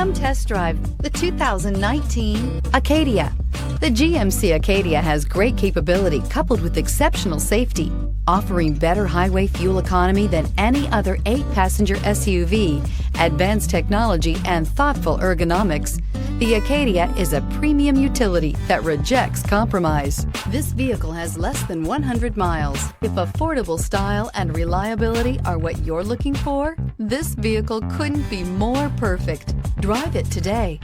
Come test drive the 2019 Acadia. The GMC Acadia has great capability coupled with exceptional safety, offering better highway fuel economy than any other 8-passenger SUV, advanced technology, and thoughtful ergonomics. The Acadia is a premium utility that rejects compromise. This vehicle has less than 100 miles. If affordable style and reliability are what you're looking for, this vehicle couldn't be more perfect. Drive it today.